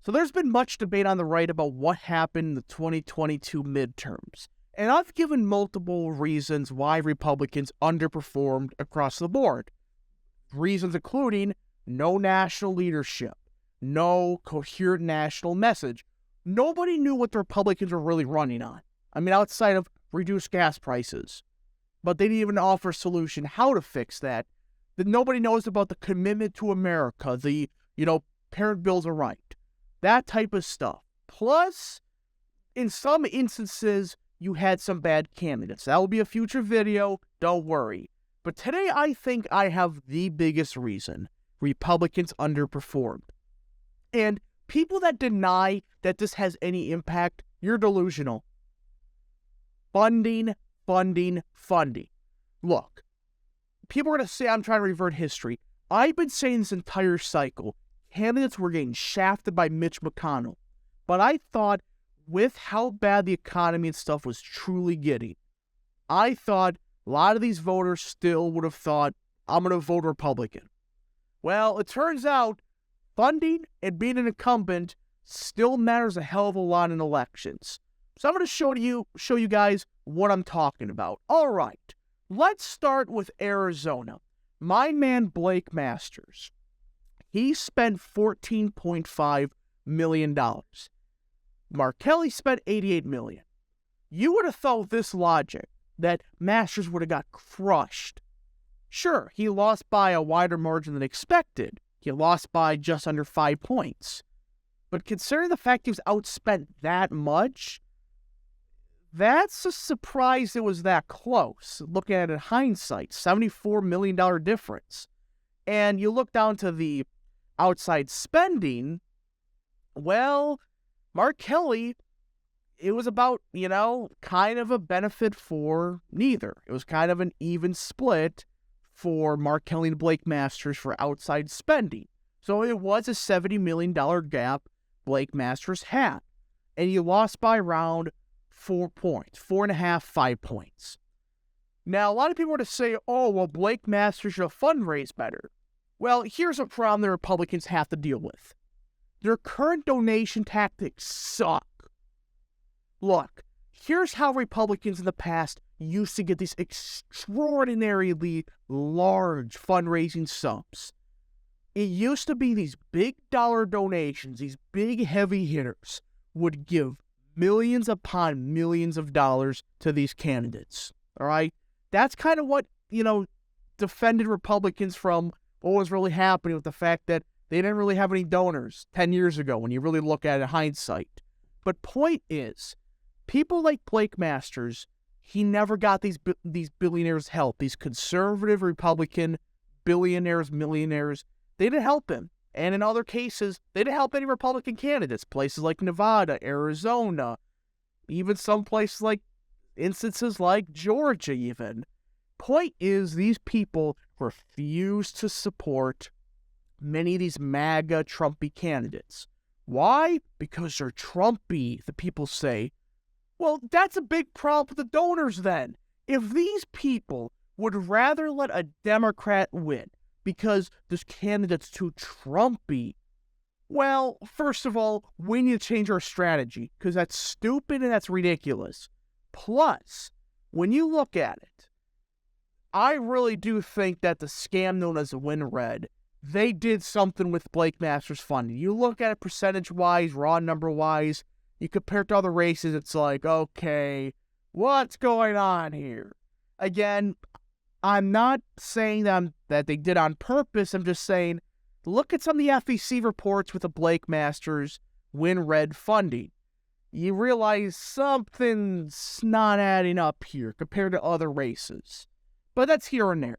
So there's been much debate on the right about what happened in the 2022 midterms. And I've given multiple reasons why Republicans underperformed across the board. Reasons including no national leadership, no coherent national message. Nobody knew what the Republicans were really running on. I mean, outside of reduced gas prices. But they didn't even offer a solution how to fix that. That nobody knows about the commitment to America, the, parent bills of right. That type of stuff. Plus, in some instances, you had some bad candidates. That will be a future video, don't worry. But today, I think I have the biggest reason Republicans underperformed. And people that deny that this has any impact, you're delusional. Funding. Look, people are going to say I'm trying to revert history. I've been saying this entire cycle, candidates were getting shafted by Mitch McConnell. But I thought with how bad the economy and stuff was truly getting, I thought a lot of these voters still would have thought, I'm going to vote Republican. Well, it turns out funding and being an incumbent still matters a hell of a lot in elections. So I'm going to show you guys what I'm talking about. All right, let's start with Arizona. My man Blake Masters, he spent $14.5 million. Mark Kelly spent $88 million. You would have thought with this logic that Masters would have got crushed. Sure, he lost by a wider margin than expected. He lost by just under 5 points. But considering the fact he was outspent that much, that's a surprise it was that close. Looking at it in hindsight, $74 million difference. And you look down to the outside spending, well, Mark Kelly, it was about, kind of a benefit for neither. It was kind of an even split for Mark Kelly and Blake Masters for outside spending. So it was a $70 million gap Blake Masters had. And you lost by around 4 points, 4.5, 5 points. Now, a lot of people are to say, oh, well, Blake Masters should have fundraised better. Well, here's a problem the Republicans have to deal with. Their current donation tactics suck. Look, here's how Republicans in the past used to get these extraordinarily large fundraising sums. It used to be these big dollar donations, these big heavy hitters would give millions upon millions of dollars to these candidates. All right? That's kind of what, defended Republicans from what was really happening with the fact that they didn't really have any donors 10 years ago when you really look at it in hindsight. But point is, people like Blake Masters, he never got these billionaires help. These conservative Republican billionaires, millionaires, they didn't help him. And in other cases, they didn't help any Republican candidates. Places like Nevada, Arizona, even some places like instances like Georgia even. Point is, these people refuse to support many of these MAGA Trumpy candidates. Why? Because they're Trumpy, the people say. Well, that's a big problem with the donors then. If these people would rather let a Democrat win because this candidate's too Trumpy, well, first of all, we need to change our strategy because that's stupid and that's ridiculous. Plus, when you look at it, I really do think that the scam known as WinRed, they did something with Blake Masters funding. You look at it percentage-wise, raw number-wise, you compare it to other races, it's like, okay, what's going on here? Again, I'm not saying that they did on purpose. I'm just saying, look at some of the FEC reports with the Blake Masters WinRed funding. You realize something's not adding up here compared to other races. But that's here and there.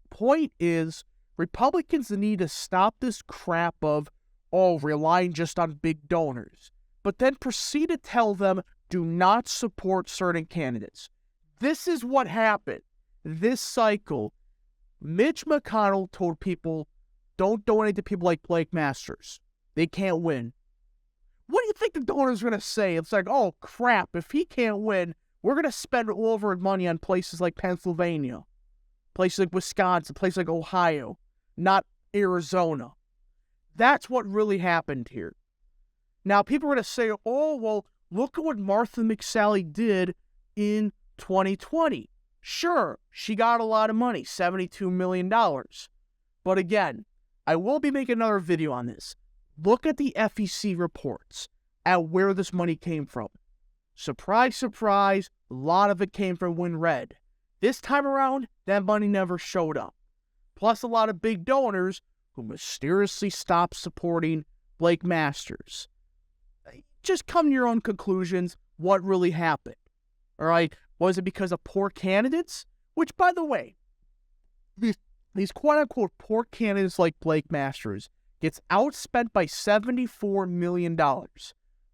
Point is, Republicans need to stop this crap of, relying just on big donors, but then proceed to tell them, do not support certain candidates. This is what happened. This cycle, Mitch McConnell told people, don't donate to people like Blake Masters. They can't win. What do you think the donors are going to say? It's like, oh, crap, if he can't win, we're going to spend all of our money on places like Pennsylvania, places like Wisconsin, places like Ohio, not Arizona. That's what really happened here. Now, people are going to say, oh, well, look at what Martha McSally did in 2020. Sure, she got a lot of money, $72 million. But again, I will be making another video on this. Look at the FEC reports at where this money came from. Surprise, surprise, a lot of it came from WinRed. This time around, that money never showed up. Plus a lot of big donors who mysteriously stopped supporting Blake Masters. Just come to your own conclusions what really happened. All right? Was it because of poor candidates? Which, by the way, these quote-unquote poor candidates like Blake Masters gets outspent by $74 million.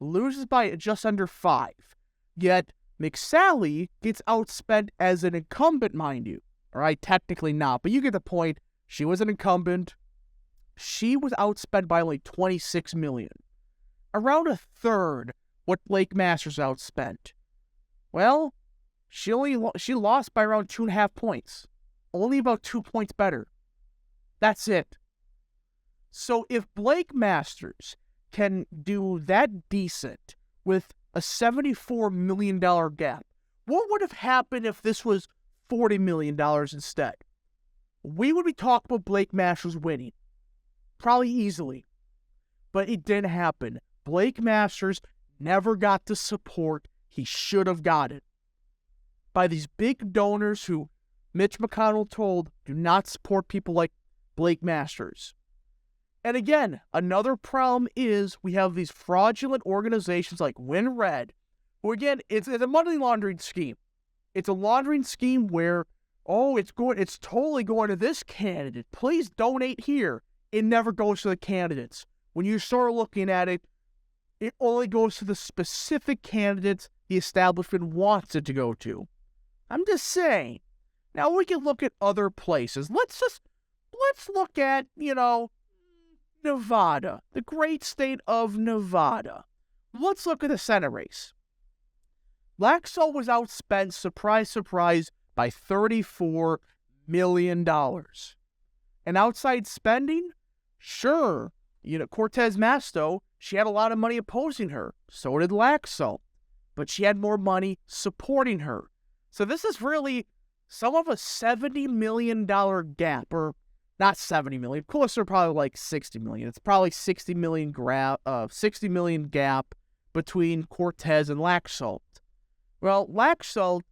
Loses by just under 5. Yet, McSally gets outspent as an incumbent, mind you. All right? Technically not, but you get the point. She was an incumbent. She was outspent by only $26 million. Around a third what Blake Masters outspent. Well, she lost by around 2.5 points. Only about 2 points better. That's it. So if Blake Masters can do that decent with a $74 million gap, what would have happened if this was $40 million instead? We would be talking about Blake Masters winning. Probably easily. But it didn't happen. Blake Masters never got the support he should have gotten by these big donors who Mitch McConnell told do not support people like Blake Masters. And again, another problem is we have these fraudulent organizations like WinRed, who again, it's a money laundering scheme. It's a laundering scheme where, oh, it's totally going to this candidate. Please donate here. It never goes to the candidates. When you start looking at it, it only goes to the specific candidates the establishment wants it to go to. I'm just saying. Now we can look at other places. Let's look at, Nevada, the great state of Nevada. Let's look at the Senate race. Laxalt was outspent, surprise, surprise, by $34 million. And outside spending? Sure. Cortez Masto, she had a lot of money opposing her. So did Laxalt. But she had more money supporting her. So this is really some of a $70 million gap, or not 70 million. Closer, probably like 60 million. It's probably 60 million gap between Cortez and Laxalt. Well, Laxalt,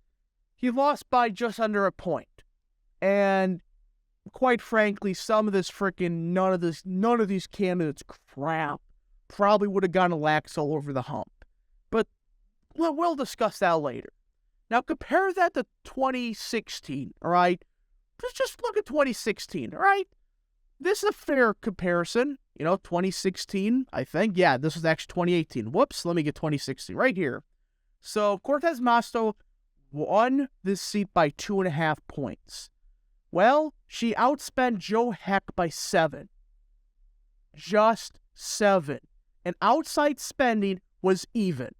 he lost by just under a point. And quite frankly, some of this none of these candidates crap probably would have gotten Laxalt over the hump. But we'll discuss that later. Now compare that to 2016, all right? Just look at 2016, all right? This is a fair comparison. 2016, I think. Yeah, this was actually 2018. Whoops, let me get 2016 right here. So Cortez Masto won this seat by 2.5 points. Well, she outspent Joe Heck by 7. Just 7. And outside spending was even.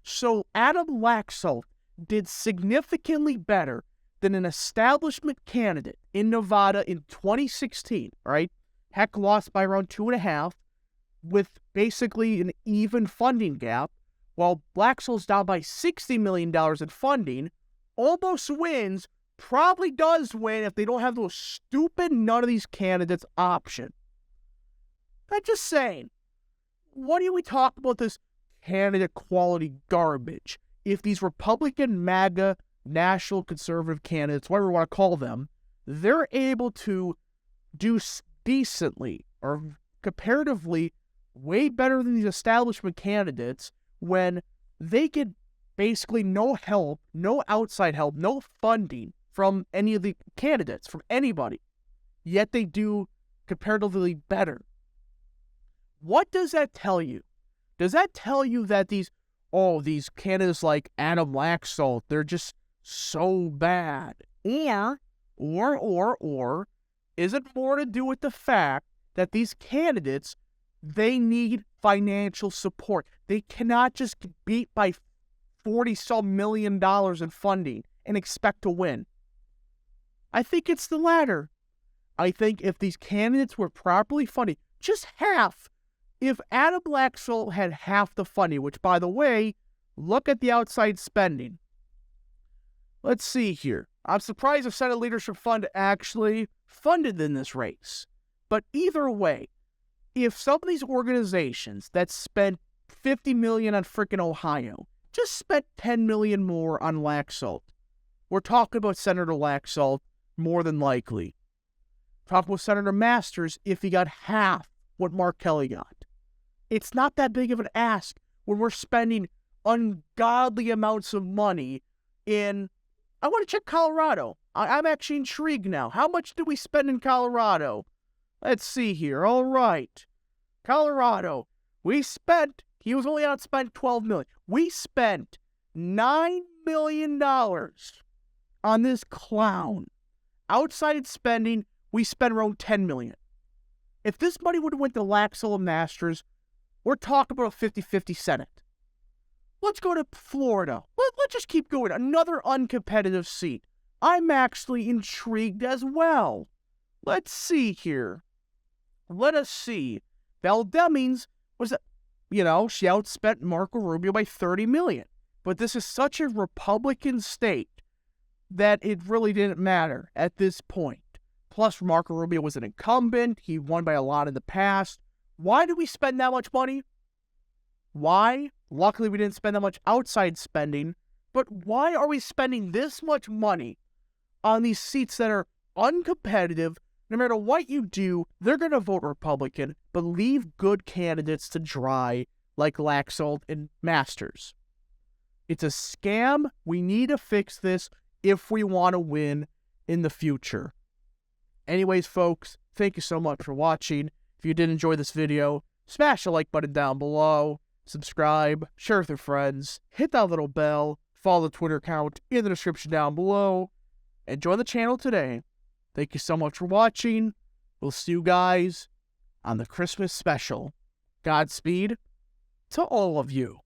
So Adam Laxalt did significantly better than an establishment candidate in Nevada in 2016, right? Heck lost by around 2.5 with basically an even funding gap, while Laxalt's down by $60 million in funding, almost wins, probably does win if they don't have those stupid none of these candidates option. I'm just saying, what do we talk about this candidate quality garbage if these Republican MAGA national conservative candidates, whatever you want to call them, they're able to do decently or comparatively way better than these establishment candidates when they get basically no help, no outside help, no funding from any of the candidates, from anybody, yet they do comparatively better. What does that tell you? Does that tell you that these candidates like Adam Laxalt, they're just so bad? Yeah. Or is it more to do with the fact that these candidates, they need financial support? They cannot just get beat by $40-some million in funding and expect to win. I think it's the latter. I think if these candidates were properly funded, just half, If Adam Laxalt had half the funding, which, by the way, look at the outside spending. Let's see here. I'm surprised the Senate Leadership Fund actually funded in this race. But either way, if some of these organizations that spent $50 million on frickin' Ohio just spent $10 million more on Laxalt, we're talking about Senator Laxalt more than likely. Talking about Senator Masters if he got half what Mark Kelly got. It's not that big of an ask when we're spending ungodly amounts of money in... I want to check Colorado. I'm actually intrigued now. How much did we spend in Colorado? Let's see here. All right. Colorado. We spent... He was only outspent $12 million. We spent $9 million on this clown. Outside spending, we spent around $10 million. If this money would have went to Laxalt and Masters, we're talking about a 50-50 Senate. Let's go to Florida. Let's just keep going. Another uncompetitive seat. I'm actually intrigued as well. Let's see here. Let us see. Val Demings was, she outspent Marco Rubio by $30 million. But this is such a Republican state that it really didn't matter at this point. Plus, Marco Rubio was an incumbent. He won by a lot in the past. Why did we spend that much money? Why? Luckily, we didn't spend that much outside spending. But why are we spending this much money on these seats that are uncompetitive? No matter what you do, they're going to vote Republican, but leave good candidates to dry like Laxalt and Masters. It's a scam. We need to fix this if we want to win in the future. Anyways, folks, thank you so much for watching. If you did enjoy this video, smash the like button down below, subscribe, share with your friends, hit that little bell, follow the Twitter account in the description down below, and join the channel today. Thank you so much for watching. We'll see you guys on the Christmas special. Godspeed to all of you.